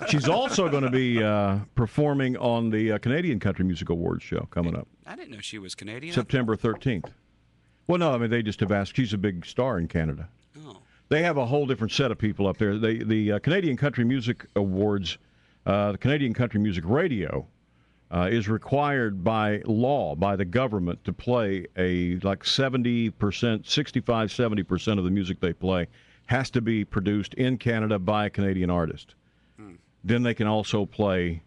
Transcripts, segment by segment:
She's also going to be performing on the Canadian Country Music Awards show coming up. I didn't know she was Canadian. September 13th. Well, no, I mean, they just have asked. She's a big star in Canada. Oh. They have a whole different set of people up there. The Canadian Country Music Awards, the Canadian Country Music Radio, is required by law, by the government, to play like 70%, 65-70% of the music they play has to be produced in Canada by a Canadian artist. Then they can also play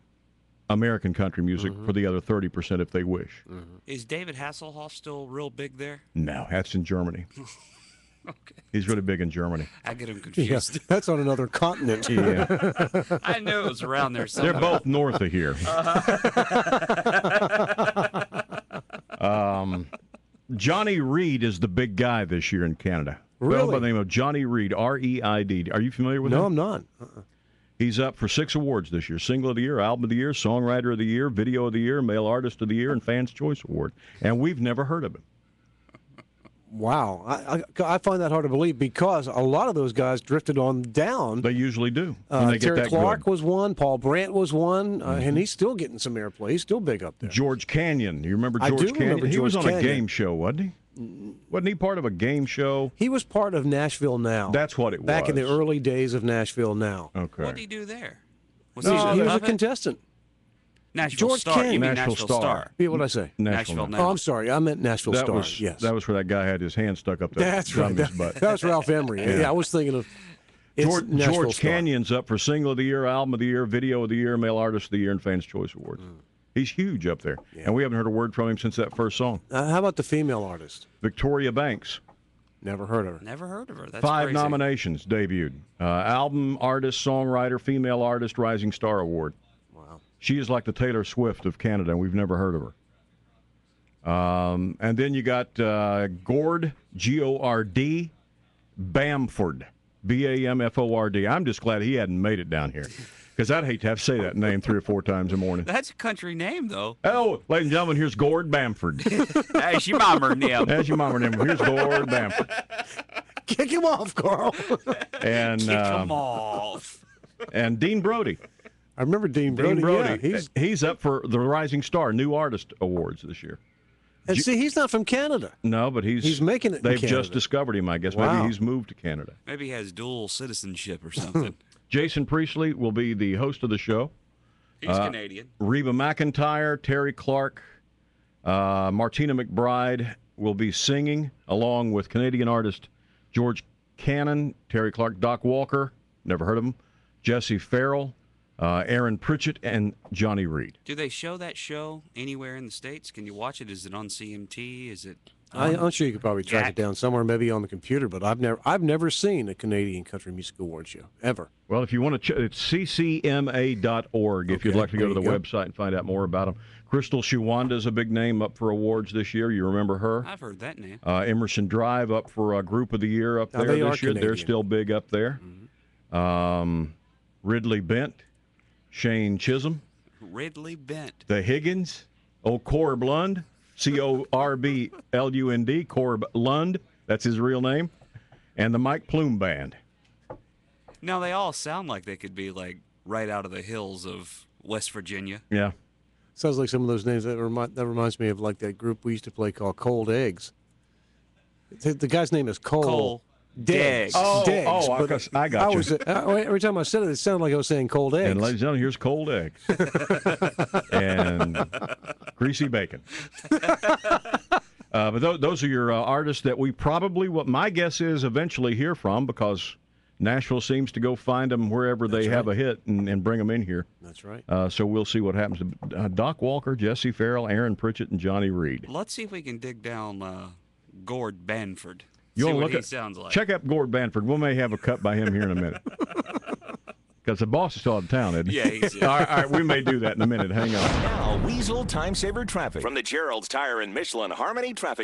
American country music for the other 30% if they wish. Is David Hasselhoff still real big there? No, that's in Germany. Okay. He's really big in Germany. I get him confused. Yeah, that's on another continent. Yeah. I knew it was around there somewhere. They're both north of here. Johnny Reid is the big guy this year in Canada. Really? By the name of Johnny Reid, R-E-I-D. Are you familiar with him? No, I'm not. He's up for 6 awards this year. Single of the Year, Album of the Year, Songwriter of the Year, Video of the Year, Male Artist of the Year, and Fans' Choice Award. And we've never heard of him. Wow. I find that hard to believe because a lot of those guys drifted on down. They usually do. When they get Terry that Clark good. was one. Paul Brandt was one. And he's still getting some airplay. He's still big up there. George Canyon. You remember I George do Canyon? remember He was George on a Canyon. game show, wasn't he? Wasn't he part of a game show? He was part of Nashville Now. That's what it was. Back in the early days of Nashville Now. Okay. What did he do there? Was He he was a puppet? contestant. Nashville George Star. You Canyon. mean Nashville Nashville Star. Star. Yeah, what did I say? Nashville Now. Oh, I'm sorry. I meant Nashville That Star. was, yes. that was where that guy had his hand stuck up there. That's right. His butt. That was Ralph Emery. Yeah, I was thinking of Nashville George Star. Canyon's up for Single of the Year, Album of the Year, Video of the Year, Male Artist of the Year, and Fans' Choice Awards. He's huge up there. Yeah. And we haven't heard a word from him since that first song. How about the female artist? Victoria Banks. Never heard of her. Never heard of her. That's 5 crazy. nominations debuted. Album, Artist, Songwriter, Female Artist, Rising Star Award. Wow. She is like the Taylor Swift of Canada, and we've never heard of her. And then you got Gord, G-O-R-D, Bamford, B-A-M-F-O-R-D. I'm just glad he hadn't made it down here, because I'd hate to have to say that name 3 or 4 times a morning. That's a country name, though. Oh, ladies and gentlemen, here's Gord Bamford. That's your mama name. That's your mama name. Here's Gord Bamford. Kick him off, Carl. And, Kick him off. and Dean Brody. I remember Dean Brody. Dean Brody. Yeah, He's up for the Rising Star New Artist Awards this year. and see, he's not from Canada. No, but he's making it in They've Canada. just discovered him, I guess. Wow. Maybe he's moved to Canada. Maybe he has dual citizenship or something. Jason Priestley will be the host of the show. He's Canadian. Reba McEntire, Terry Clark, Martina McBride will be singing, along with Canadian artist George Cannon, Terry Clark, Doc Walker, never heard of him, Jesse Farrell, Aaron Pritchett, and Johnny Reid. Do they show that show anywhere in the States? Can you watch it? Is it on CMT? Is it? I'm sure you could probably track Jack. it down somewhere, maybe on the computer. But I've never seen a Canadian Country Music Award show ever. Well, if you want to, it's ccma.org if you'd Okay, like to go to the there you go. website and find out more about them. Crystal Shiwanda is a big name up for awards this year. You remember her? I've heard that name. Emerson Drive up for a Group of the Year up Now, there they are this year. They're Canadian. still big up there. Ridley Bent, Shane Chisholm, Ridley Bent. the Higgins, Corb Lund, C-O-R-B-L-U-N-D, Corb Lund, that's his real name, and the Mike Plume Band. Now they all sound like they could be like right out of the hills of West Virginia. Yeah. Sounds like some of those names that reminds me of like that group we used to play called Cold Eggs. The guy's name is Cole Deggs. Deggs. Deggs, I but got you. Every time I said it sounded like I was saying cold eggs. And ladies and gentlemen, here's cold eggs. And greasy bacon. But those are your artists that we probably, what my guess is, eventually hear from, because Nashville seems to go find them wherever they have a hit and bring them in here. That's right. So we'll see what happens to Doc Walker, Jesse Farrell, Aaron Pritchett, and Johnny Reid. Let's see if we can dig down Gord Banford. You See wanna what look he sounds like. Check up Gord Banford. We may have a cut by him here in a minute. Because the boss is still out of town, isn't he? Yeah, he's all right, we may do that in a minute. Hang on. Now, Weasel Time Saver Traffic from the Gerald's Tire and Michelin Harmony Traffic